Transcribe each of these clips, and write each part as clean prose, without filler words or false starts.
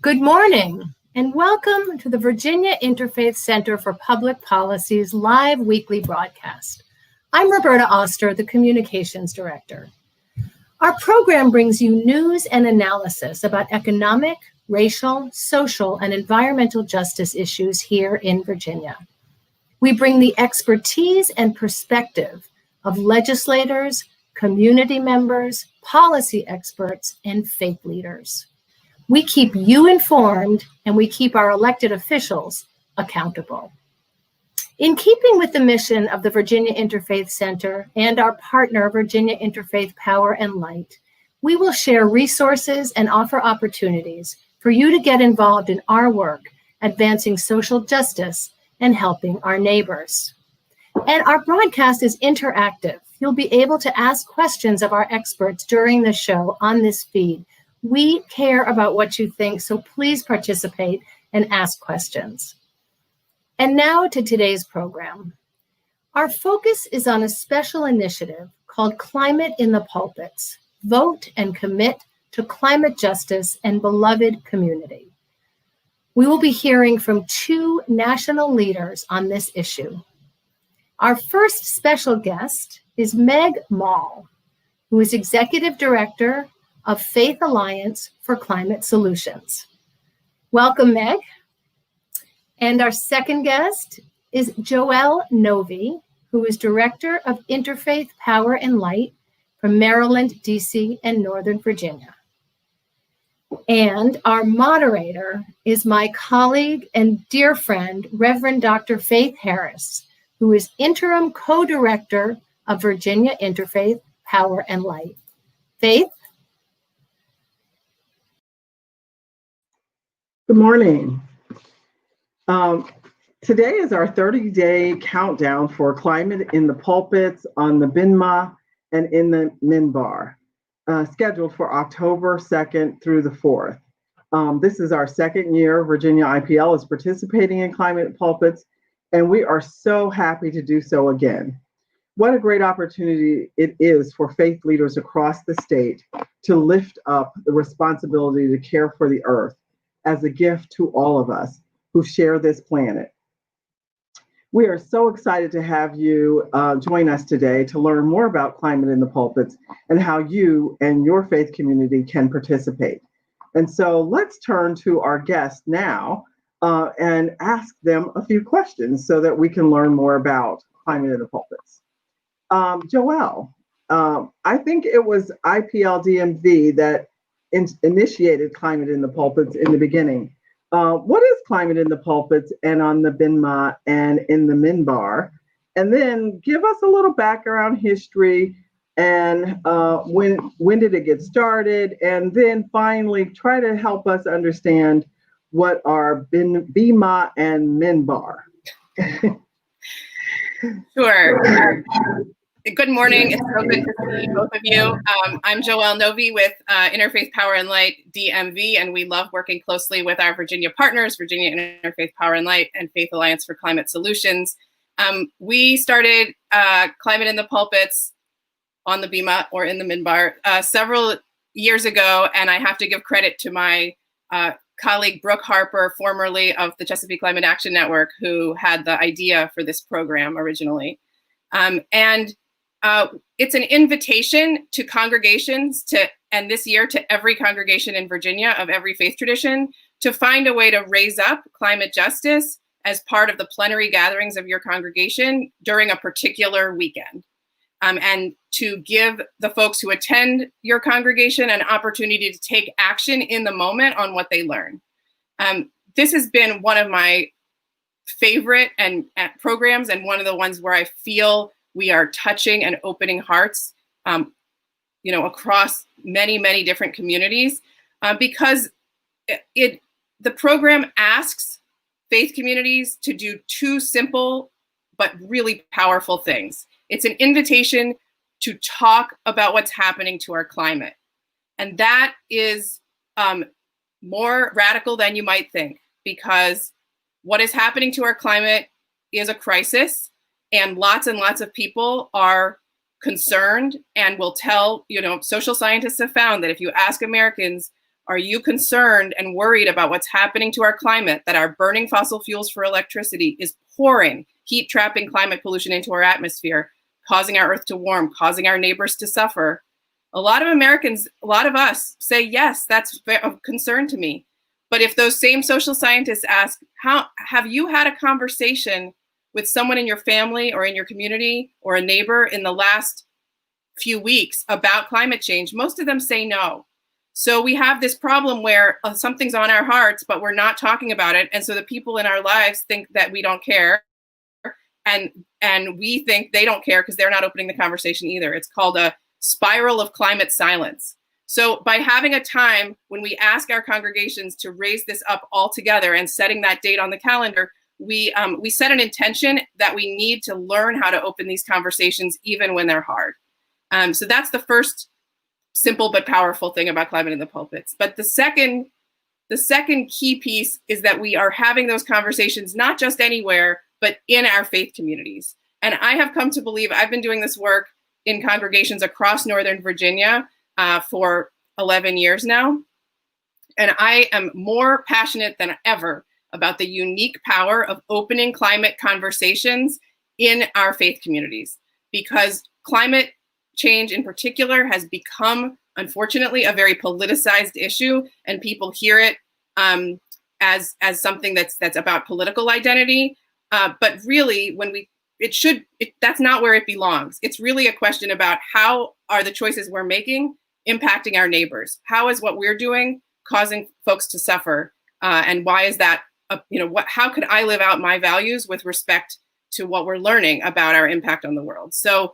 Good morning, and welcome to the Virginia Interfaith Center for Public Policy's live weekly broadcast. I'm Roberta Oster, the Communications Director. Our program brings you news and analysis about economic, racial, social, and environmental justice issues here in Virginia. We bring the expertise and perspective of legislators, community members, policy experts, and faith leaders. We keep you informed, and we keep our elected officials accountable. In keeping with the mission of the Virginia Interfaith Center and our partner, Virginia Interfaith Power and Light, we will share resources and offer opportunities for you to get involved in our work, advancing social justice and helping our neighbors. And our broadcast is interactive. You'll be able to ask questions of our experts during the show on this feed. We care about what you think, so please participate and ask questions. And now to today's program. Our focus is on a special initiative called Climate in the Pulpits. Vote and commit to climate justice and beloved community. We will be hearing from two national leaders on this issue. Our first special guest is Meg Mall, who is Executive Director of Faith Alliance for Climate Solutions. Welcome, Meg. And our second guest is Joelle Novey, who is Director of Interfaith Power and Light from Maryland, DC, and Northern Virginia. And our moderator is my colleague and dear friend, Reverend Dr. Faith Harris, who is Interim Co-Director of Virginia Interfaith Power and Light. Faith? Good morning. Today is our 30-day countdown for Climate in the Pulpits on the Bimah and in the Minbar, scheduled for October 2nd through the 4th. This is our second year Virginia IPL is participating in Climate Pulpits, and we are so happy to do so again. What a great opportunity it is for faith leaders across the state to lift up the responsibility to care for the earth as a gift to all of us who share this planet. We are so excited to have you join us today to learn more about Climate in the Pulpits and how you and your faith community can participate. And so let's turn to our guests now and ask them a few questions so that we can learn more about Climate in the Pulpits. Joelle, I think it was IPL DMV that initiated Climate in the Pulpits in the beginning. What is Climate in the Pulpits and on the Bimah and in the Minbar? And then give us a little background history and when did it get started? And then finally try to help us understand what are Bimah and Minbar. Sure. Good morning. It's so good to see both of you. I'm Joelle Novey with Interfaith Power and Light DMV, and we love working closely with our Virginia partners, Virginia Interfaith Power and Light and Faith Alliance for Climate Solutions. We started Climate in the Pulpits on the Bimah or in the Minbar several years ago, and I have to give credit to my colleague Brooke Harper, formerly of the Chesapeake Climate Action Network, who had the idea for this program originally. It's an invitation to congregations and this year to every congregation in Virginia of every faith tradition to find a way to raise up climate justice as part of the plenary gatherings of your congregation during a particular weekend. And to give the folks who attend your congregation an opportunity to take action in the moment on what they learn. This has been one of my favorite programs and one of the ones where I feel we are touching and opening hearts, across many, many different communities, because the program asks faith communities to do two simple but really powerful things. It's an invitation to talk about what's happening to our climate, and that is more radical than you might think, because what is happening to our climate is a crisis. And lots of people are concerned and will tell, social scientists have found that if you ask Americans Are you concerned and worried about what's happening to our climate, that our burning fossil fuels for electricity is pouring heat trapping climate pollution into our atmosphere, causing our earth to warm, causing our neighbors to suffer? A lot of Americans, a lot of us say, yes, that's of concern to me. But if those same social scientists ask, how have you had a conversation with someone in your family or in your community or a neighbor in the last few weeks about climate change? Most of them say no. So we have this problem where something's on our hearts, but we're not talking about it. And so the people in our lives think that we don't care. And we think they don't care because they're not opening the conversation either. It's called a spiral of climate silence. So by having a time when we ask our congregations to raise this up all together and setting that date on the calendar, we set an intention that we need to learn how to open these conversations even when they're hard. So that's the first simple but powerful thing about climate in the pulpits. But the second key piece is that we are having those conversations not just anywhere, but in our faith communities. And I have come to believe, I've been doing this work in congregations across Northern Virginia for 11 years now. And I am more passionate than ever about the unique power of opening climate conversations in our faith communities, because climate change in particular has become, unfortunately, a very politicized issue, and people hear it as something that's about political identity. But really, that's not where it belongs. It's really a question about how are the choices we're making impacting our neighbors? How is what we're doing causing folks to suffer? And why is that? How could I live out my values with respect to what we're learning about our impact on the world? So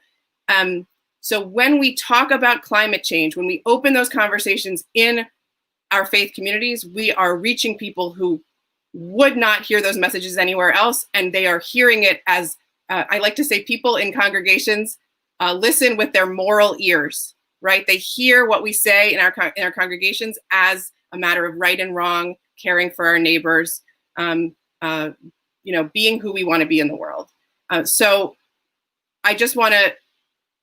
when we talk about climate change, when we open those conversations in our faith communities, we are reaching people who would not hear those messages anywhere else, and they are hearing it as, I like to say, people in congregations listen with their moral ears, right? They hear what we say in our congregations as a matter of right and wrong, caring for our neighbors, being who we want to be in the world. So I just want to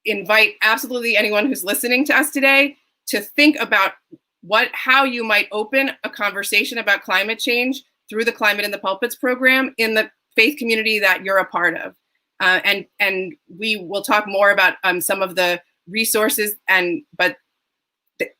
invite absolutely anyone who's listening to us today to think about how you might open a conversation about climate change through the Climate in the Pulpits program in the faith community that you're a part of. And we will talk more about some of the resources, but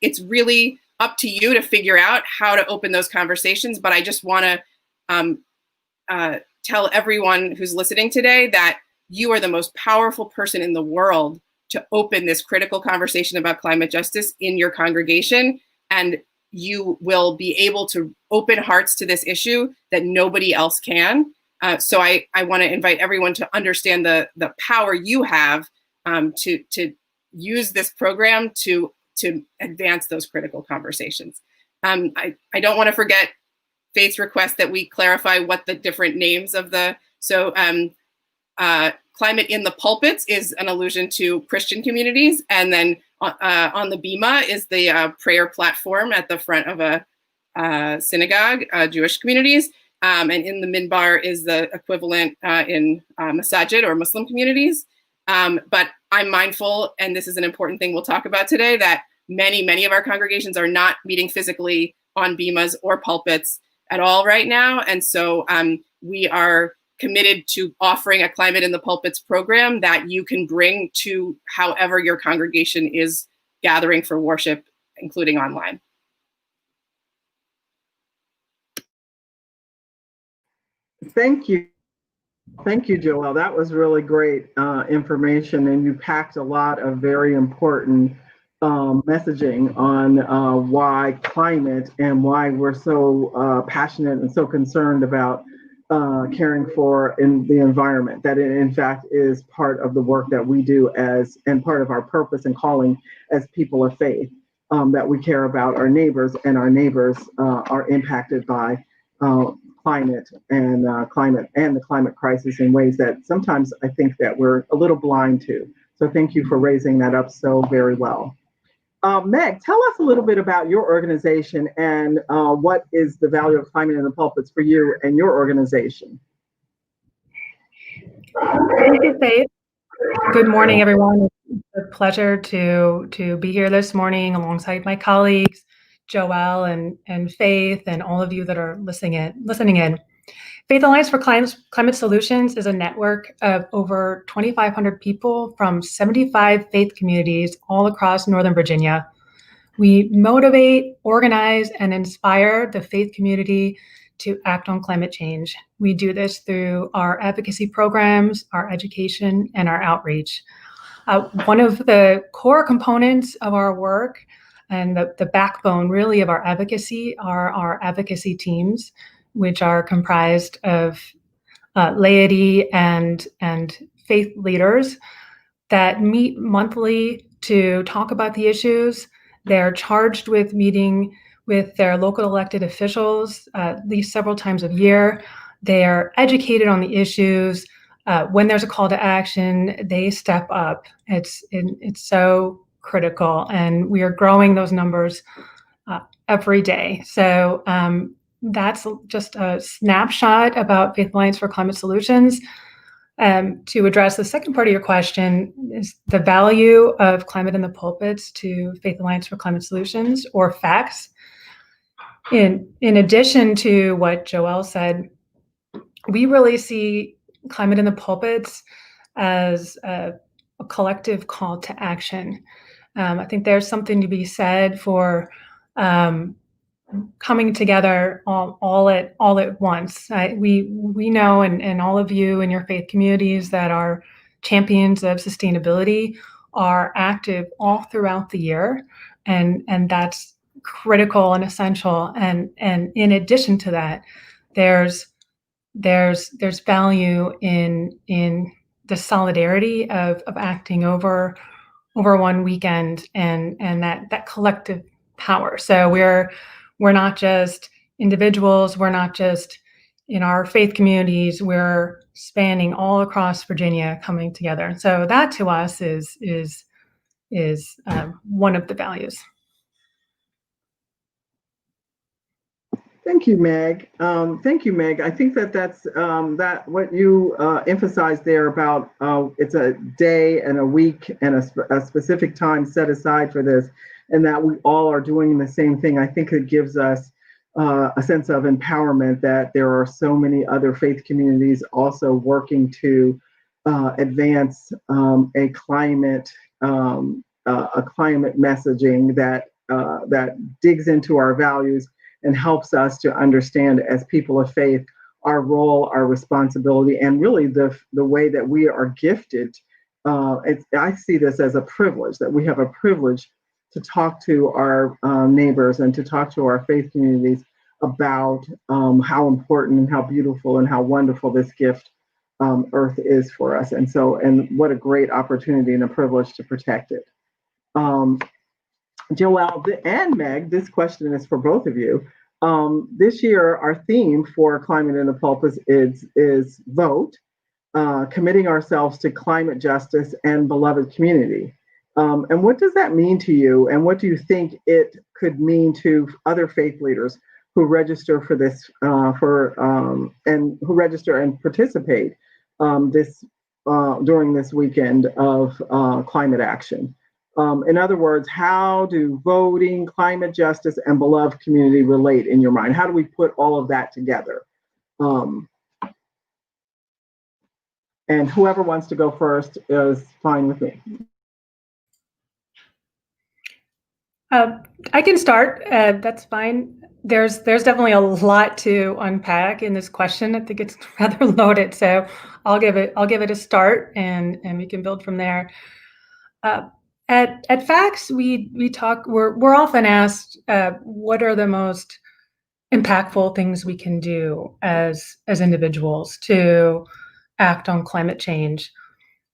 it's really up to you to figure out how to open those conversations. But I just want to tell everyone who's listening today that you are the most powerful person in the world to open this critical conversation about climate justice in your congregation. And you will be able to open hearts to this issue that nobody else can. So I want to invite everyone to understand the power you have to use this program to advance those critical conversations. I don't want to forget Faith's request that we clarify what the different names of Climate in the Pulpits is an allusion to Christian communities, and then on the Bimah is the prayer platform at the front of a synagogue, Jewish communities, and in the Minbar is the equivalent in Masajid or Muslim communities. But I'm mindful, and this is an important thing we'll talk about today, that many of our congregations are not meeting physically on Bimahs or pulpits at all right now, and so we are committed to offering a Climate in the Pulpits program that you can bring to however your congregation is gathering for worship, including online. Thank you. Thank you, Joelle. That was really great information, and you packed a lot of very important messaging on why climate and why we're so passionate and so concerned about caring for the environment, that it in fact is part of the work that we do and part of our purpose and calling as people of faith, that we care about our neighbors, and our neighbors are impacted by climate and the climate crisis in ways that sometimes I think that we're a little blind to. So thank you for raising that up so very well. Meg, tell us a little bit about your organization and what is the value of Climate in the Pulpits for you and your organization. Thank you, Faith. Good morning, everyone. It's a pleasure to be here this morning alongside my colleagues Joelle and Faith and all of you that are listening in. Faith Alliance for Climate Solutions is a network of over 2,500 people from 75 faith communities all across Northern Virginia. We motivate, organize, and inspire the faith community to act on climate change. We do this through our advocacy programs, our education, and our outreach. One of the core components of our work and the backbone really of our advocacy are our advocacy teams, which are comprised of laity and faith leaders that meet monthly to talk about the issues. They're charged with meeting with their local elected officials at least several times a year. They are educated on the issues. When there's a call to action, they step up. It's so critical, and we are growing those numbers every day. So that's just a snapshot about Faith Alliance for Climate Solutions. To address the second part of your question, is the value of climate in the pulpits to Faith Alliance for Climate Solutions, or FACS. In addition to what Joelle said, we really see climate in the pulpits as a collective call to action. I think there's something to be said for coming together all at once. We know, and all of you in your faith communities that are champions of sustainability are active all throughout the year, and that's critical and essential. And in addition to that, there's value in the solidarity of acting over one weekend and that collective power. So we're not just individuals, we're not just in our faith communities, we're spanning all across Virginia coming together. So that to us is one of the values. Thank you, Meg. I think that's that what you emphasized there about it's a day and a week and a specific time set aside for this, and that we all are doing the same thing. I think it gives us a sense of empowerment that there are so many other faith communities also working to advance a climate messaging that digs into our values and helps us to understand, as people of faith, our role, our responsibility, and really the way that we are gifted. I see this as a privilege, that we have a privilege to talk to our neighbors and to talk to our faith communities about how important and how beautiful and how wonderful this gift Earth is for us. And what a great opportunity and a privilege to protect it. Joelle and Meg, this question is for both of you. This year, our theme for Climate in the Pulpits is vote, committing ourselves to climate justice and beloved community. And what does that mean to you? And what do you think it could mean to other faith leaders who register for this, and who register and participate during this weekend of climate action? In other words, how do voting, climate justice, and beloved community relate in your mind? How do we put all of that together? And whoever wants to go first is fine with me. I can start. That's fine. There's definitely a lot to unpack in this question. I think it's rather loaded, so I'll give it a start, and we can build from there. At FACS, we talk. We're often asked, what are the most impactful things we can do as individuals to act on climate change,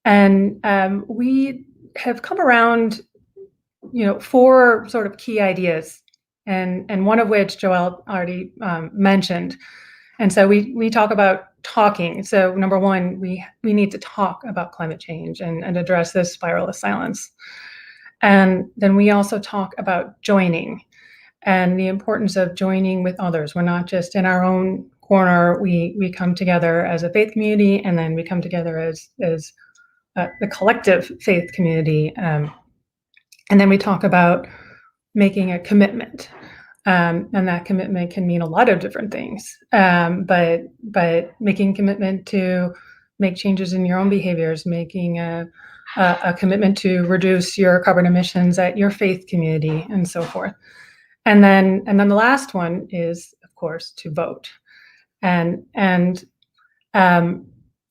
and we have come around, 4 sort of key ideas, and one of which Joelle already mentioned. And so we talk about talking. So number one, we need to talk about climate change and address this spiral of silence. And then we also talk about joining and the importance of joining with others. We're not just in our own corner. We come together as a faith community, and then we come together as the collective faith community. And then we talk about making a commitment. And that commitment can mean a lot of different things. But making commitment to make changes in your own behaviors, making a commitment to reduce your carbon emissions at your faith community, and so forth. And then the last one is, of course, to vote. And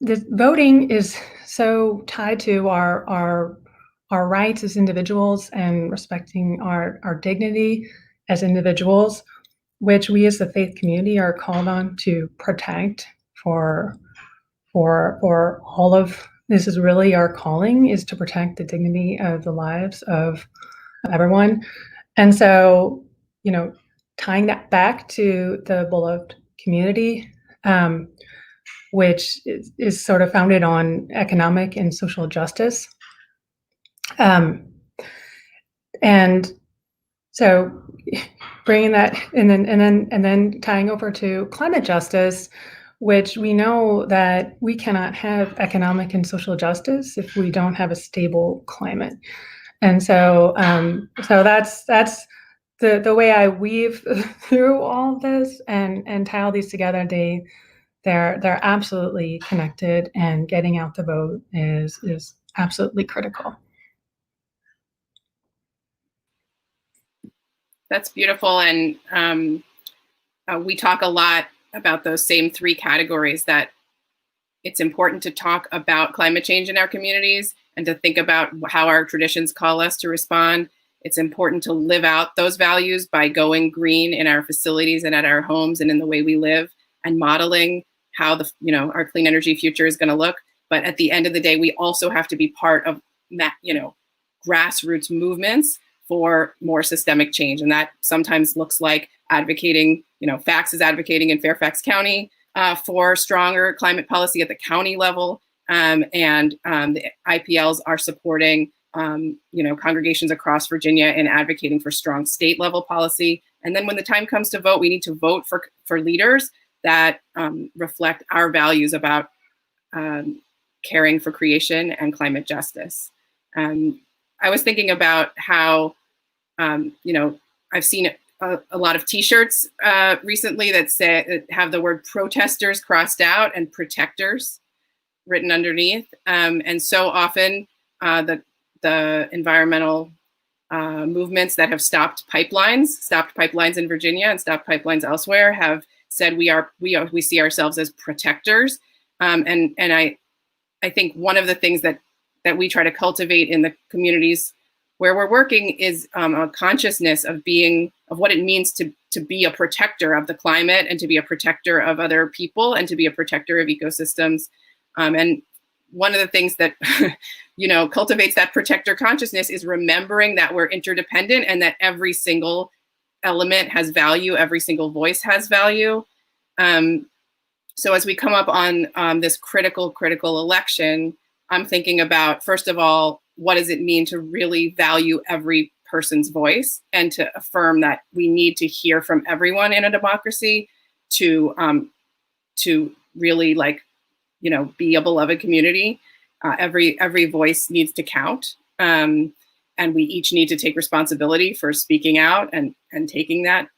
this voting is so tied to our rights as individuals and respecting our dignity as individuals, which we as the faith community are called on to protect for all of this. Is really our calling, is to protect the dignity of the lives of everyone. And so, tying that back to the beloved community, which is sort of founded on economic and social justice. And so bringing that and then tying over to climate justice, which we know that we cannot have economic and social justice if we don't have a stable climate. And so that's the way I weave through all this and tie all these together. They're absolutely connected, and getting out the vote is absolutely critical. That's beautiful. And we talk a lot about those same three categories, that it's important to talk about climate change in our communities and to think about how our traditions call us to respond. It's important to live out those values by going green in our facilities and at our homes and in the way we live, and modeling how our clean energy future is going to look. But at the end of the day, we also have to be part of grassroots movements for more systemic change. And that sometimes looks like advocating, FACTS is advocating in Fairfax County for stronger climate policy at the county level. And the IPLs are supporting, congregations across Virginia in advocating for strong state level policy. And then when the time comes to vote, we need to vote for leaders that reflect our values about caring for creation and climate justice. I was thinking about how, I've seen a lot of T-shirts recently that have the word protesters crossed out and protectors written underneath. And so often the environmental movements that have stopped pipelines in Virginia and stopped pipelines elsewhere, have said we see ourselves as protectors. And I think one of the things that we try to cultivate in the communities where we're working is a consciousness of what it means to be a protector of the climate, and to be a protector of other people, and to be a protector of ecosystems. And one of the things that cultivates that protector consciousness is remembering that we're interdependent, and that every single element has value, every single voice has value. So as we come up on this critical election, I'm thinking about, first of all, what does it mean to really value every person's voice, and to affirm that we need to hear from everyone in a democracy to really be a beloved community. Every voice needs to count, and we each need to take responsibility for speaking out and taking that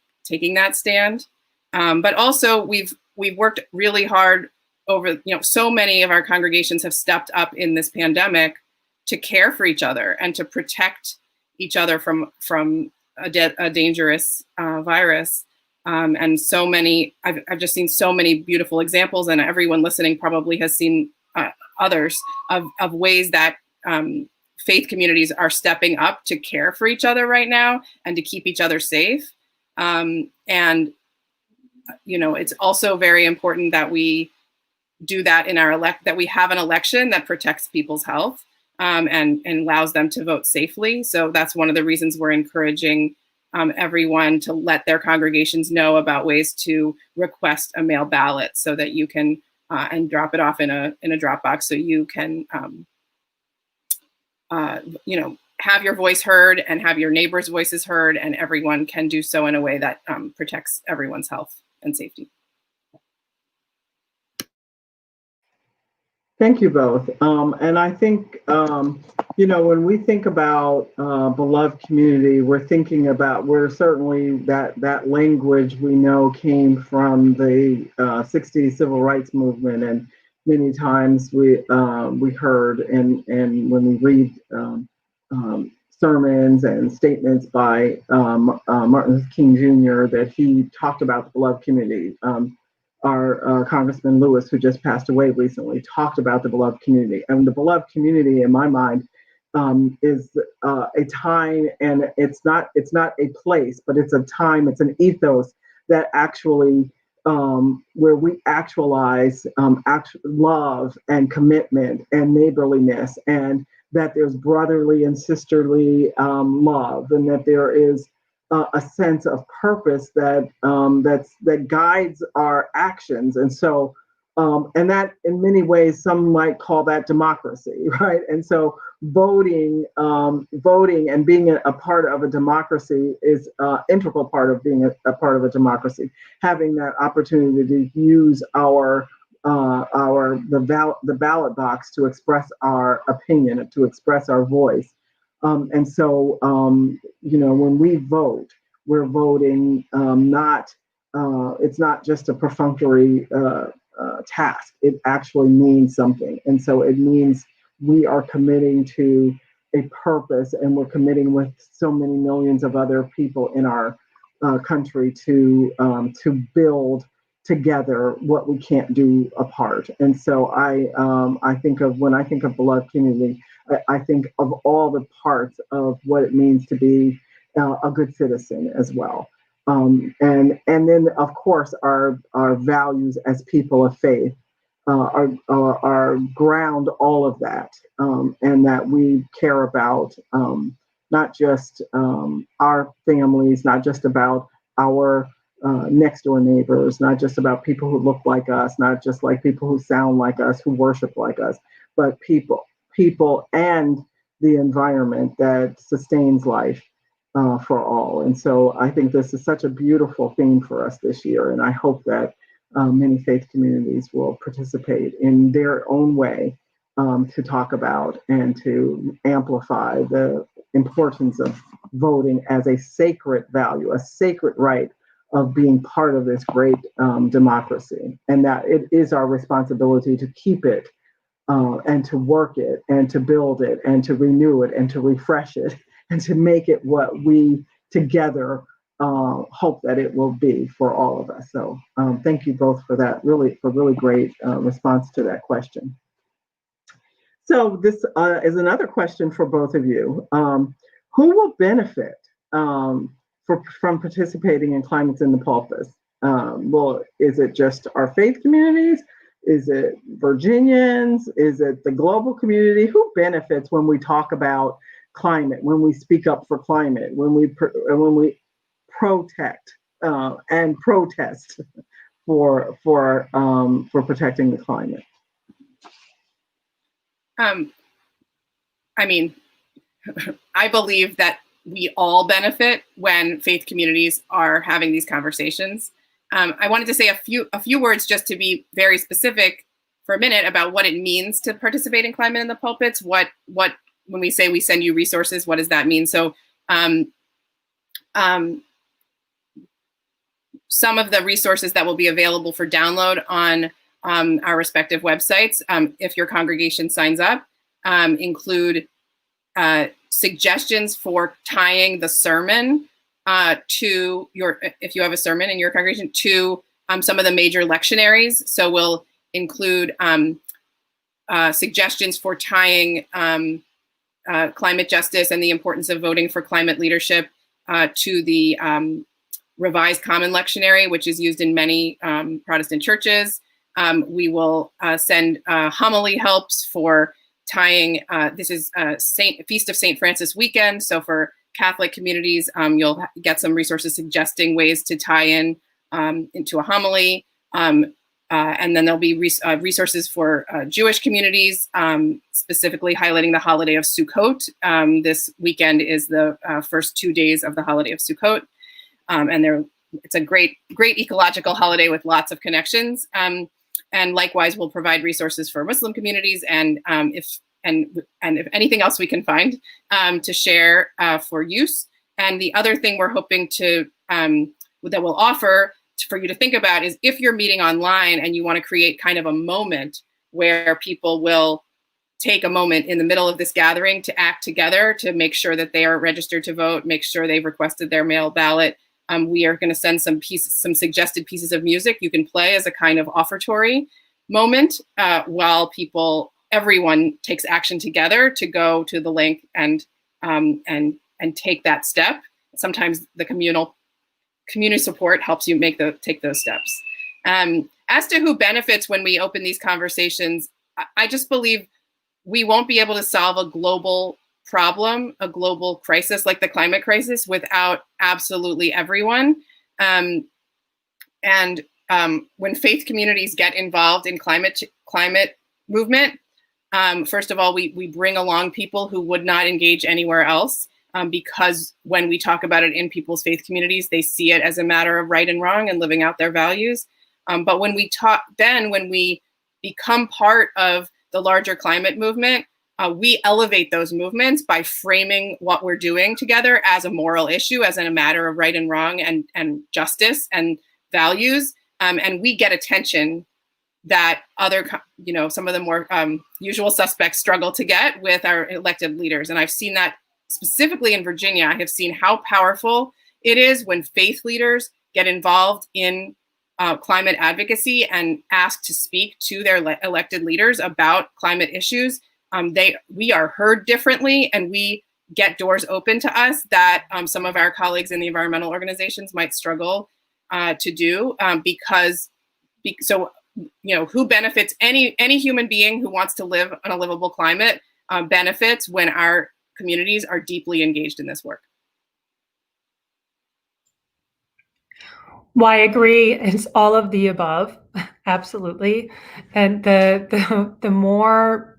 stand. But also we've worked really hard over, so many of our congregations have stepped up in this pandemic to care for each other and to protect each other from a dangerous virus. And so many, I've just seen so many beautiful examples, and everyone listening probably has seen others of ways that faith communities are stepping up to care for each other right now and to keep each other safe. And it's also very important that we do that in that we have an election that protects people's health and allows them to vote safely. So that's one of the reasons we're encouraging everyone to let their congregations know about ways to request a mail ballot, so that you can and drop it off in a drop box, so you can have your voice heard and have your neighbors' voices heard, and everyone can do so in a way that protects everyone's health and safety. Thank you both. And I think when we think about beloved community, we're certainly that language we know came from the 60s civil rights movement, and many times we heard and when we read sermons and statements by Martin Luther King Jr. that he talked about the beloved community. Our Congressman Lewis, who just passed away recently, talked about the beloved community, and the beloved community, in my mind, is a time, and it's not a place, but it's a time, it's an ethos that actually where we actualize love and commitment and neighborliness, and that there's brotherly and sisterly love, and that there is a sense of purpose that that guides our actions, and so. And that, in many ways, some might call that democracy, right? And so, voting and being a part of a democracy is an integral part of being a part of a democracy. Having that opportunity to use the ballot box to express our opinion, to express our voice. And so, when we vote, we're voting not. It's not just a perfunctory task. It actually means something, and so it means we are committing to a purpose, and we're committing with so many millions of other people in our country to build together what we can't do apart. And so when I think of beloved community, I think of all the parts of what it means to be a good citizen as well. And then, of course, our values as people of faith are ground all of that, and that we care about not just our families, not just about our next door neighbors, not just about people who look like us, not just like people who sound like us, who worship like us, but people and the environment that sustains life. For all. And so I think this is such a beautiful theme for us this year. And I hope that many faith communities will participate in their own way to talk about and to amplify the importance of voting as a sacred value, a sacred right of being part of this great democracy. And that it is our responsibility to keep it and to work it and to build it and to renew it and to refresh it and to make it what we together hope that it will be for all of us. So thank you both for that, really great response to that question. So this is another question for both of you. Who will benefit from participating in Climates in the Pulpits? Well, is it just our faith communities? Is it Virginians? Is it the global community? Who benefits when we talk about climate, when we speak up for climate, when we protect and protest for protecting the climate? I mean, I believe that we all benefit when faith communities are having these conversations. I wanted to say a few words just to be very specific for a minute about what it means to participate in Climate in the Pulpits. What when we say we send you resources, what does that mean? So some of the resources that will be available for download on our respective websites, if your congregation signs up, include suggestions for tying the sermon to if you have a sermon in your congregation, to some of the major lectionaries. So we'll include suggestions for tying climate justice and the importance of voting for climate leadership to the Revised Common Lectionary, which is used in many Protestant churches. We will send homily helps for tying, this is Feast of St. Francis weekend. So for Catholic communities, you'll get some resources suggesting ways to tie in into a homily. And then there'll be resources for Jewish communities, specifically highlighting the holiday of Sukkot. This weekend is the first 2 days of the holiday of Sukkot. And it's a great ecological holiday with lots of connections. And likewise, we'll provide resources for Muslim communities. And if if anything else we can find to share for use. And the other thing we're hoping to that we'll offer for you to think about is if you're meeting online and you want to create kind of a moment where people will take a moment in the middle of this gathering to act together to make sure that they are registered to vote, make sure they've requested their mail ballot. We are going to send some suggested pieces of music you can play as a kind of offertory moment while everyone takes action together to go to the link and take that step. Sometimes the community support helps you take those steps. As to who benefits when we open these conversations, I just believe we won't be able to solve a global problem, a global crisis like the climate crisis without absolutely everyone. When faith communities get involved in climate movement, first of all, we bring along people who would not engage anywhere else because when we talk about it in people's faith communities, they see it as a matter of right and wrong and living out their values. But when we become part of the larger climate movement, we elevate those movements by framing what we're doing together as a moral issue, as in a matter of right and wrong and justice and values. And we get attention that some of the more usual suspects struggle to get with our elected leaders. And I've seen that specifically in Virginia. I have seen how powerful it is when faith leaders get involved in climate advocacy and ask to speak to their elected leaders about climate issues. We are heard differently, and we get doors open to us that some of our colleagues in the environmental organizations might struggle to do who benefits? Any human being who wants to live on a livable climate benefits when our communities are deeply engaged in this work. Well, I agree. It's all of the above, absolutely. And the more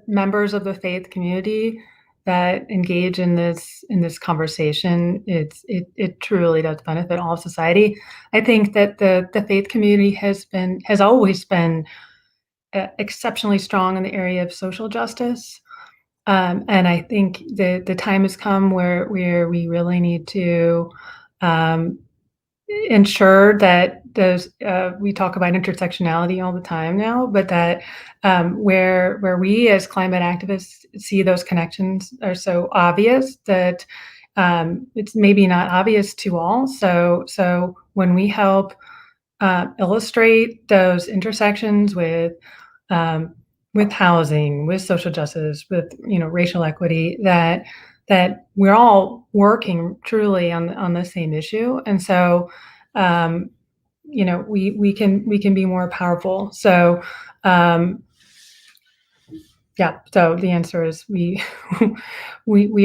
members of the faith community that engage in this conversation, it truly does benefit all of society. I think that the faith community has always been exceptionally strong in the area of social justice, and I think the time has come where we really need to ensure that those we talk about intersectionality all the time now, but that where we as climate activists see those connections are so obvious that it's maybe not obvious to all. So when we help illustrate those intersections with housing, with social justice, with racial equity, that we're all working truly on the same issue, and so we can be more powerful. So so the answer is we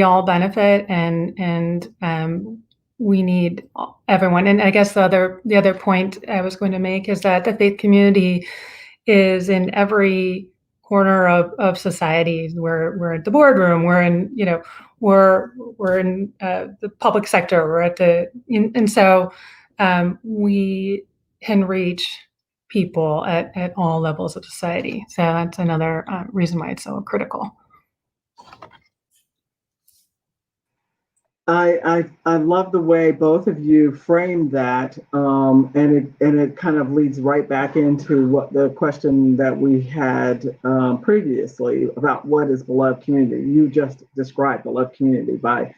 all benefit, and we need everyone. And I guess the other point I was going to make is that the faith community is in every corner of society. We're at the boardroom. We're in we're in the public sector. We're at and so we can reach people at all levels of society. So that's another reason why it's so critical. I love the way both of you framed that, and it kind of leads right back into what the question that we had previously about what is beloved community. You just described beloved community by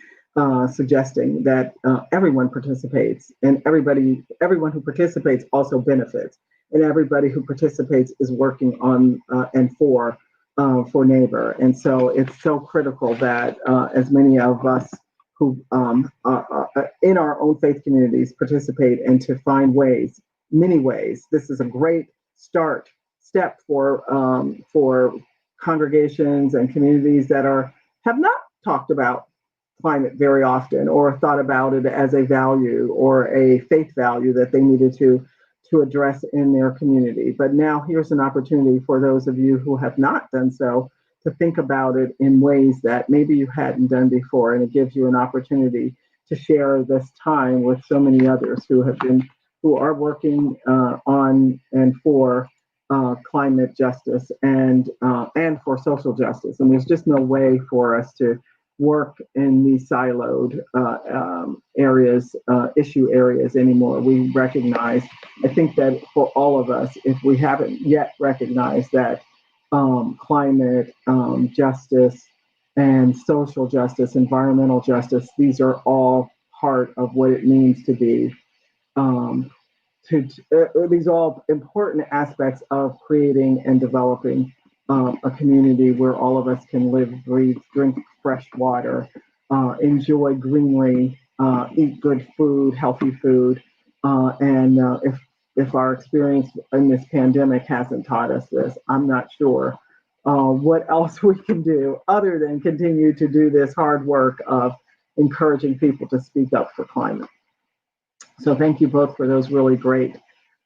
suggesting that everyone participates, and everyone who participates also benefits, and everybody who participates is working on and for neighbor. And so it's so critical that as many of us who in our own faith communities participate, and to find many ways. This is a great step for congregations and communities that have not talked about climate very often, or thought about it as a value or a faith value that they needed to address in their community. But now here's an opportunity for those of you who have not done so to think about it in ways that maybe you hadn't done before, and it gives you an opportunity to share this time with so many others who are working on and for climate justice and for social justice. And there's just no way for us to work in these siloed areas, issue areas anymore. We recognize, I think that for all of us, if we haven't yet recognized that climate justice and social justice, environmental justice, these are all part of what it means to be these are all important aspects of creating and developing a community where all of us can live, breathe, drink fresh water, enjoy greenery, eat good food, healthy food. And if our experience in this pandemic hasn't taught us this, I'm not sure what else we can do other than continue to do this hard work of encouraging people to speak up for climate. So thank you both for those really great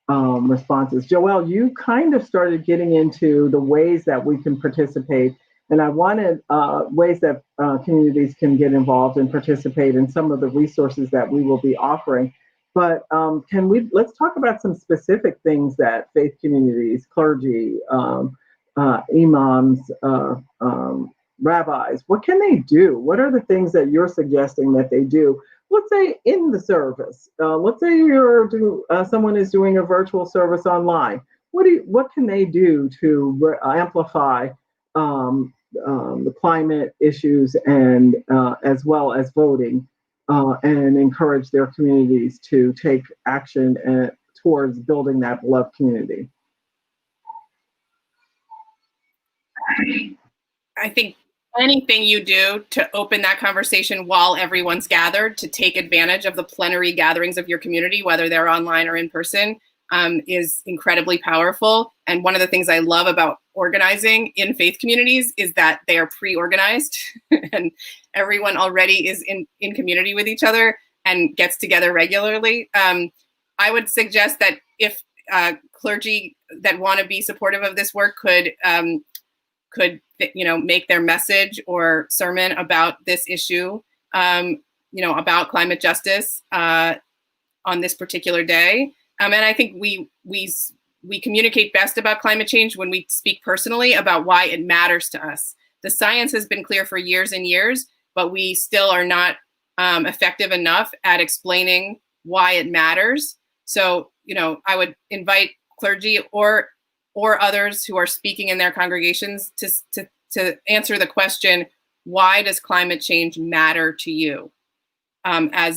responses. Joelle, you kind of started getting into the ways that we can participate, and I wanted ways that communities can get involved and participate in some of the resources that we will be offering. But let's talk about some specific things that faith communities, clergy, imams, rabbis, what can they do? What are the things that you're suggesting that they do? Let's say in the service. Let's say someone is doing a virtual service online. What can they do to amplify the climate issues and as well as voting and encourage their communities to take action towards building that beloved community? I think anything you do to open that conversation while everyone's gathered, to take advantage of the plenary gatherings of your community, whether they're online or in person, is incredibly powerful. And one of the things I love about organizing in faith communities is that they are pre-organized and everyone already is in community with each other and gets together regularly. I would suggest that if clergy that want to be supportive of this work could make their message or sermon about this issue, about climate justice on this particular day. And I think we communicate best about climate change when we speak personally about why it matters to us. The science has been clear for years and years, but we still are not effective enough at explaining why it matters. So, I would invite clergy or others who are speaking in their congregations to answer the question, why does climate change matter to you? I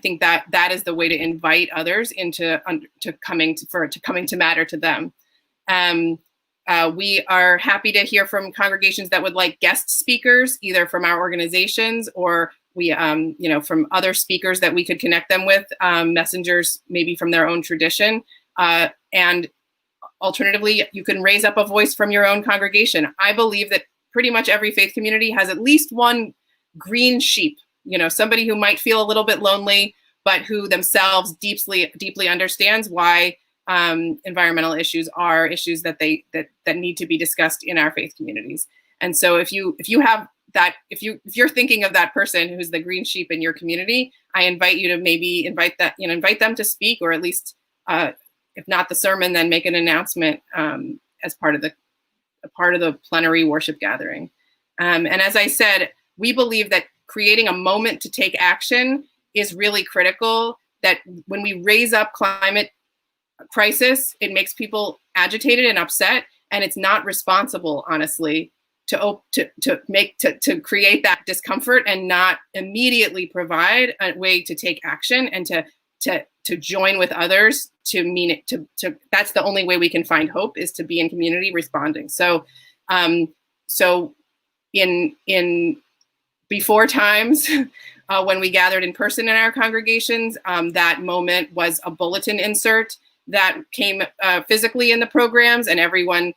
think that is the way to invite others into coming to matter to them. We are happy to hear from congregations that would like guest speakers, either from our organizations or from other speakers that we could connect them with, messengers maybe from their own tradition. And alternatively, you can raise up a voice from your own congregation. I believe that pretty much every faith community has at least one green sheep, somebody who might feel a little bit lonely, but who themselves deeply understands why environmental issues are issues that need to be discussed in our faith communities. And so if you're thinking of that person who's the green sheep in your community, I invite you to maybe invite them to speak, or at least if not the sermon, then make an announcement as part of the plenary worship gathering. And as I said, we believe that creating a moment to take action is really critical. That when we raise up climate crisis, it makes people agitated and upset, and it's not responsible, honestly, to create that discomfort and not immediately provide a way to take action and to join with others that's the only way we can find hope, is to be in community responding. So in before times when we gathered in person in our congregations, that moment was a bulletin insert that came physically in the programs, and everyone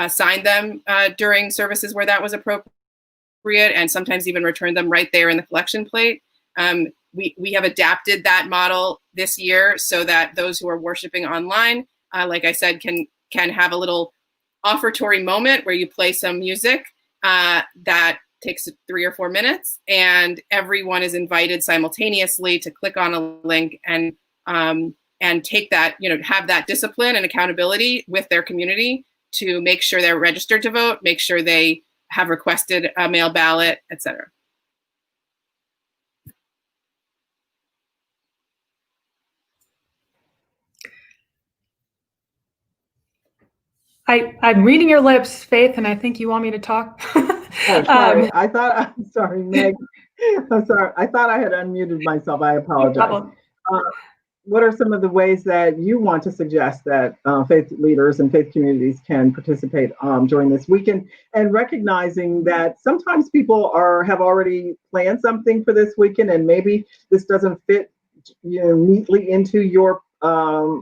signed them during services where that was appropriate, and sometimes even returned them right there in the collection plate. We have adapted that model this year so that those who are worshiping online, like I said, can have a little offertory moment where you play some music that takes 3 or 4 minutes, and everyone is invited simultaneously to click on a link and and take that, have that discipline and accountability with their community to make sure they're registered to vote, make sure they have requested a mail ballot, etc. I'm reading your lips, Faith, and I think you want me to talk. Oh, sorry. I'm sorry, Meg. I'm sorry. I thought I had unmuted myself. I apologize. What are some of the ways that you want to suggest that faith leaders and faith communities can participate during this weekend, and recognizing that sometimes people have already planned something for this weekend, and maybe this doesn't fit neatly into your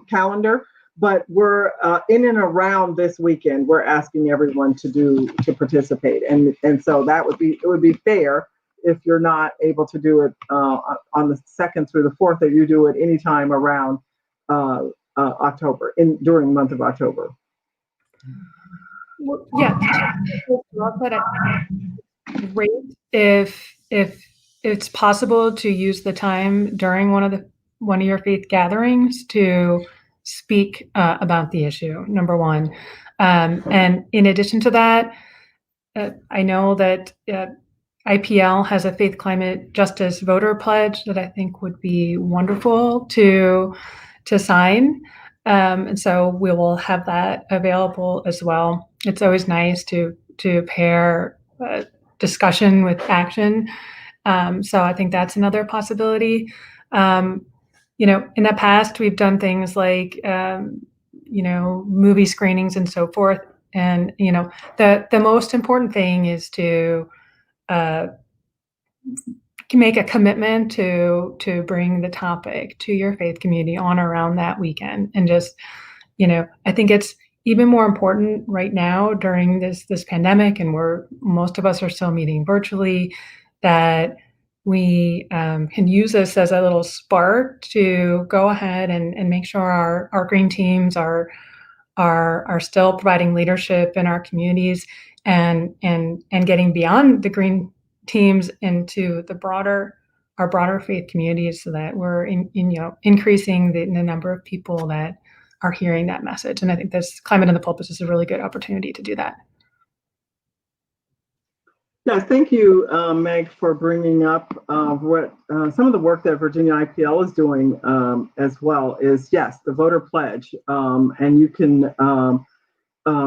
calendar, but we're in and around this weekend, we're asking everyone to participate, and so it would be fair if you're not able to do it on the 2nd through the 4th, that you do it anytime around October, during the month of October. Well, yeah, great if it's possible to use the time during one of your faith gatherings to speak about the issue, number one. And in addition to that, I know that IPL has a Faith Climate Justice voter pledge that I think would be wonderful to sign. And so we will have that available as well. It's always nice to pair discussion with action. So I think that's another possibility. In the past, we've done things like, movie screenings and so forth. And, the most important thing is to make a commitment to bring the topic to your faith community on around that weekend. And just, I think it's even more important right now during this pandemic, and most of us are still meeting virtually, that we can use this as a little spark to go ahead and make sure our green teams are still providing leadership in our communities and getting beyond the green teams into our broader faith communities, so that we're increasing the number of people that are hearing that message. And I think this Climate in the Pulpits is a really good opportunity to do that. Yes, thank you, Meg, for bringing up what some of the work that Virginia IPL is doing as well is, yes, the voter pledge. And you can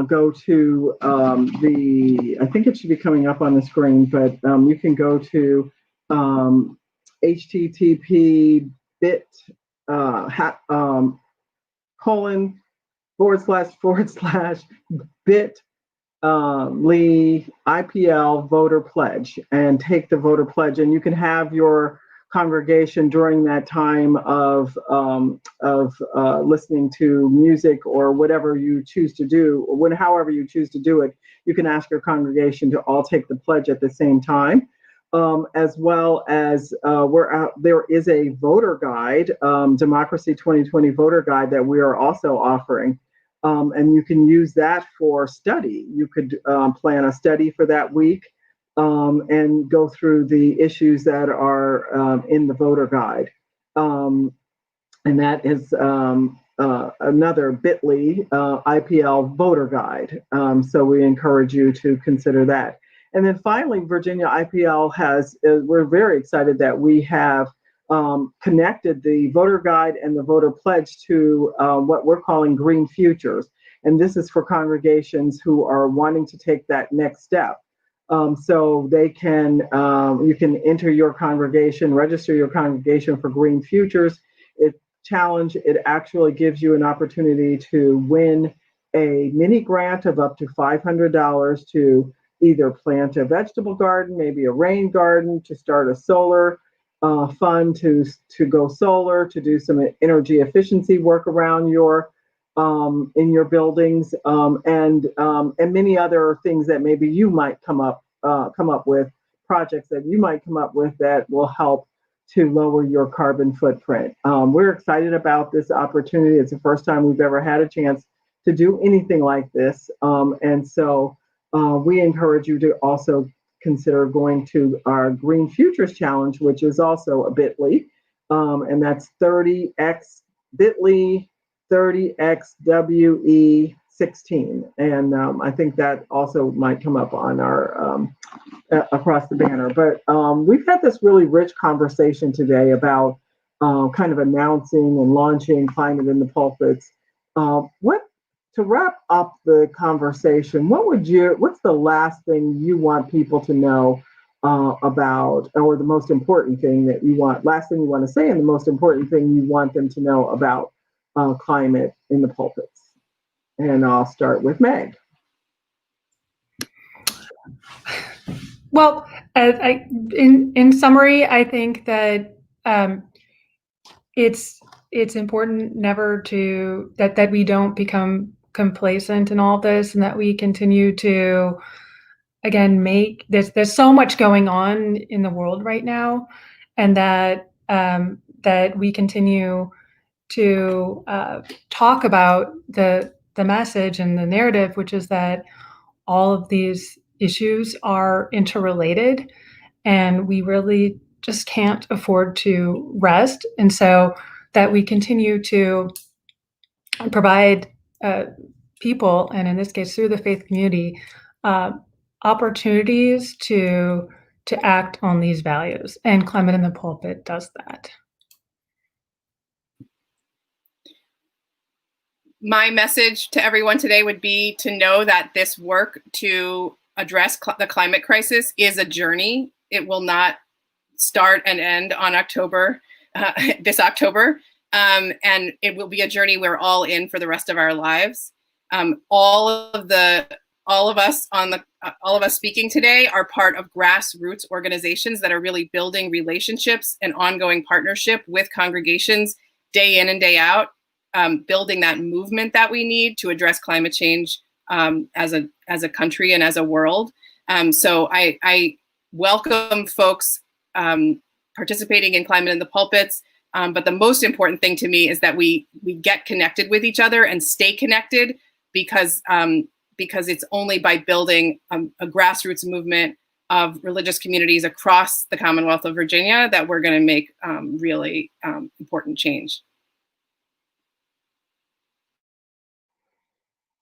go to I think it should be coming up on the screen, but you can go to http:// bit.ly IPL voter pledge, and take the voter pledge, and you can have your congregation during that time of listening to music or whatever you choose to do, or however you choose to do it. You can ask your congregation to all take the pledge at the same time, as well as there is a voter guide, Democracy 2020 voter guide, that we are also offering. And you can use that for study. You could plan a study for that week and go through the issues that are in the voter guide. And that is another bit.ly IPL voter guide. So we encourage you to consider that. And then finally, Virginia IPL we're very excited that we have connected the voter guide and the voter pledge to what we're calling Green Futures. And this is for congregations who are wanting to take that next step. So they can, you can enter your congregation, register your congregation for Green Futures. It actually gives you an opportunity to win a mini grant of up to $500 to either plant a vegetable garden, maybe a rain garden, to start a solar fund, to go solar, to do some energy efficiency work around in your buildings, and many other things that maybe you might come up with, projects that you might come up with that will help to lower your carbon footprint. We're excited about this opportunity. It's the first time we've ever had a chance to do anything like this, and so we encourage you to also consider going to our Green Futures Challenge, which is also a bit.ly, and that's 30x bit.ly/30XWE16. And I think that also might come up on our across the banner. But we've had this really rich conversation today about kind of announcing and launching Climate in the Pulpits. What to wrap up the conversation, what's the last thing you want people to know about, or the most important thing that last thing you want to say, and the most important thing you want them to know about climate in the pulpits? And I'll start with Meg. Well, in summary, I think that it's important never that we don't become complacent in all this, and that we continue to, again, there's so much going on in the world right now, and that we continue to talk about the message and the narrative, which is that all of these issues are interrelated, and we really just can't afford to rest. And so that we continue to provide people, and in this case through the faith community, opportunities to act on these values. And Climate in the Pulpit does that. My message to everyone today would be to know that this work to address the climate crisis is a journey. It will not start and end on this October. And it will be a journey we're all in for the rest of our lives. All of us speaking today are part of grassroots organizations that are really building relationships and ongoing partnership with congregations day in and day out, building that movement that we need to address climate change as a country and as a world. So I welcome folks participating in Climate in the Pulpits. But the most important thing to me is that we get connected with each other and stay connected, because it's only by building a grassroots movement of religious communities across the Commonwealth of Virginia that we're going to make really important change.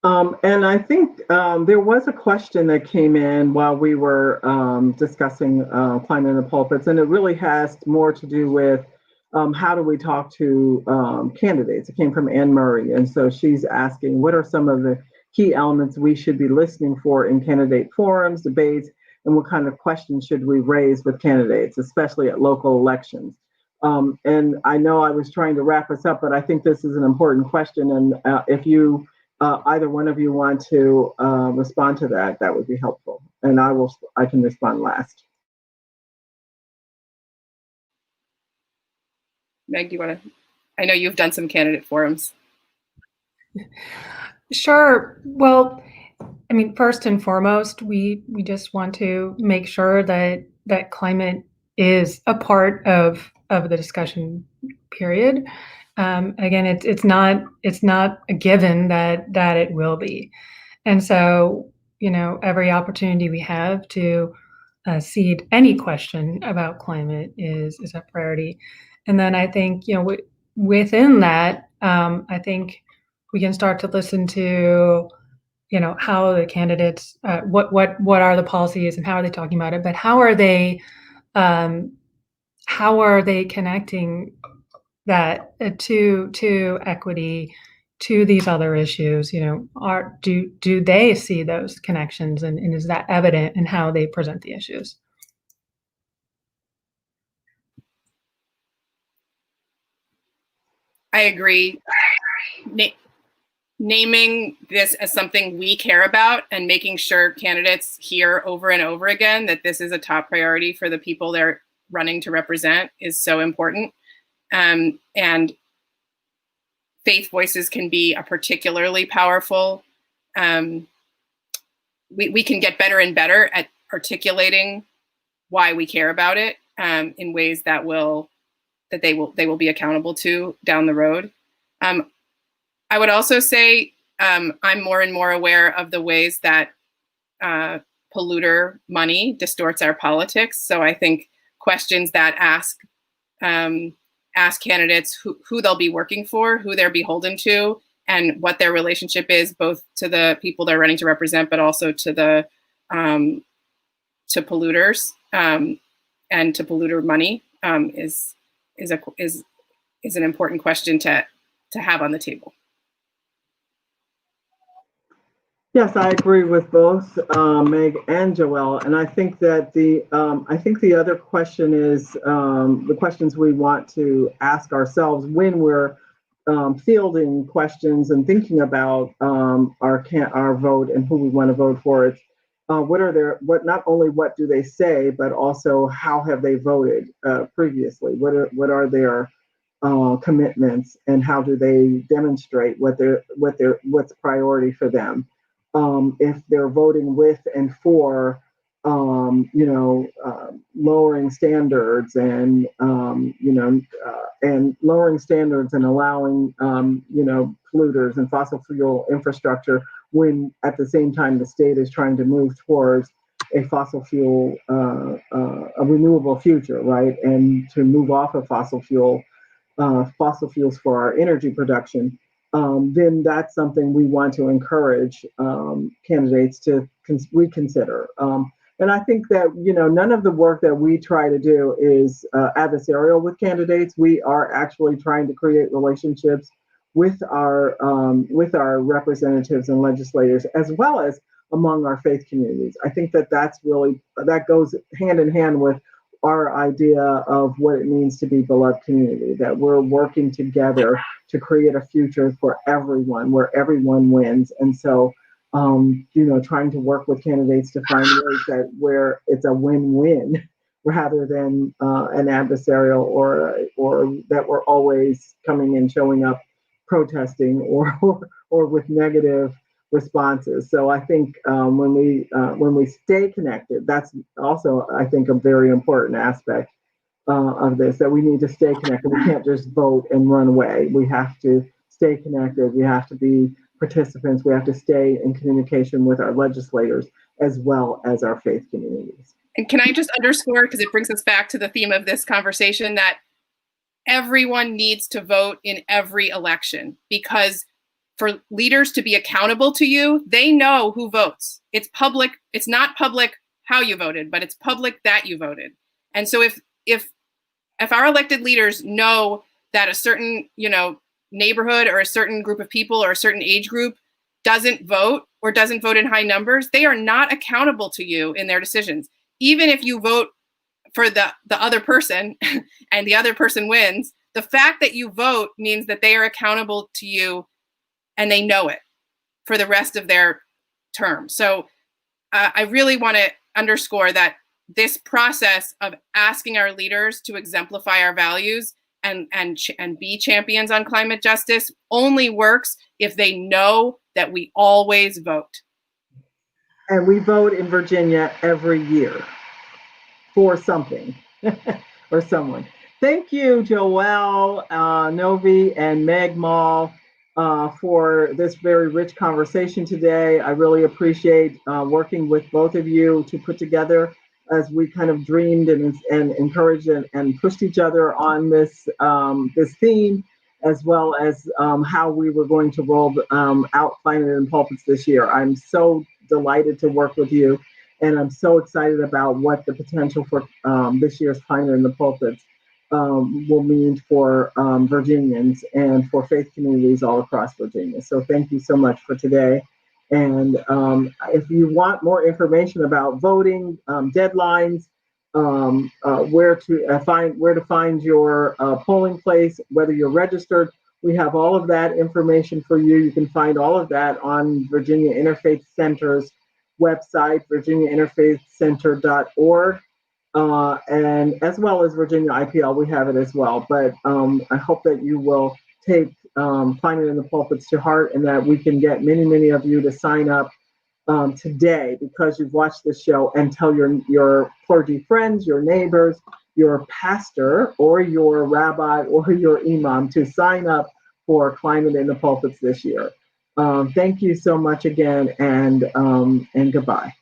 And I think there was a question that came in while we were discussing Climate in the Pulpits, and it really has more to do with how do we talk to candidates. It came from Anne Murray, and so she's asking, what are some of the key elements we should be listening for in candidate forums, debates, and what kind of questions should we raise with candidates, especially at local elections? And I know I was trying to wrap us up, but I think this is an important question, and if you either one of you want to respond to that, that would be helpful. And I can respond last. Meg, do you want to? I know you've done some candidate forums. Sure. Well, I mean, first and foremost, we just want to make sure that climate is a part of the discussion period. Again, it's not a given that it will be, and so every opportunity we have to seed any question about climate is a priority. And then I think within that, I think we can start to listen to how the candidates, what are the policies and how are they talking about it, but how are they connecting that to equity, to these other issues? Do they see those connections, and is that evident in how they present the issues? I agree. Naming this as something we care about and making sure candidates hear over and over again that this is a top priority for the people they're running to represent is so important. And faith voices can be a particularly powerful. We can get better and better at articulating why we care about it in ways that they will be accountable to down the road. I would also say I'm more and more aware of the ways that polluter money distorts our politics. So I think questions that ask ask candidates who they'll be working for, who they're beholden to, and what their relationship is, both to the people they're running to represent, but also to the to polluters and to polluter money is an important question to have on the table. Yes, I agree with both Meg and Joelle, and I think that the other question is the questions we want to ask ourselves when we're fielding questions and thinking about our vote and who we want to vote for. It's not only what do they say, but also how have they voted previously? What are their commitments, and how do they demonstrate what's priority for them? If they're voting with and for, lowering standards and lowering standards and allowing, polluters and fossil fuel infrastructure, when at the same time the state is trying to move towards a fossil fuel, a renewable future, right? And to move off of fossil fuels for our energy production. Then that's something we want to encourage candidates to reconsider. And I think that, none of the work that we try to do is adversarial with candidates. We are actually trying to create relationships with our representatives and legislators, as well as among our faith communities. I think that goes hand in hand with our idea of what it means to be beloved community, that we're working together to create a future for everyone, where everyone wins. And so, trying to work with candidates to find ways where it's a win-win rather than an adversarial or that we're always coming in, showing up, protesting or with negative responses. So I think when we stay connected, that's also, I think, a very important aspect of this, that we need to stay connected. We can't just vote and run away. We have to stay connected. We have to be participants. We have to stay in communication with our legislators as well as our faith communities. And can I just underscore, because it brings us back to the theme of this conversation, that everyone needs to vote in every election, because for leaders to be accountable to you, they know who votes. It's public. It's not public how you voted, but it's public that you voted. And so if our elected leaders know that a certain, neighborhood or a certain group of people or a certain age group doesn't vote or doesn't vote in high numbers, they are not accountable to you in their decisions. Even if you vote for the other person and the other person wins, the fact that you vote means that they are accountable to you and they know it for the rest of their term. So I really want to underscore that this process of asking our leaders to exemplify our values and be champions on climate justice only works if they know that we always vote. And we vote in Virginia every year for something or someone. Thank you, Joelle, Novey, and Meg Mall for this very rich conversation today. I really appreciate working with both of you to put together, as we kind of dreamed and encouraged and pushed each other on this theme, as well as how we were going to roll out Find It in Pulpits this year. I'm so delighted to work with you, and I'm so excited about what the potential for this year's Find It in the Pulpits will mean for Virginians and for faith communities all across Virginia. So thank you so much for today. And if you want more information about voting, deadlines, where to find your polling place, whether you're registered, we have all of that information for you. You can find all of that on Virginia Interfaith Center's website, virginiainterfaithcenter.org, and as well as Virginia IPL, we have it as well. But I hope that you will take Find It in the Pulpits to heart, and that we can get many, many of you to sign up today, because you've watched this show, and tell your clergy friends, your neighbors, your pastor or your rabbi or your imam to sign up for Climate in the Pulpits this year. Thank you so much again, and goodbye.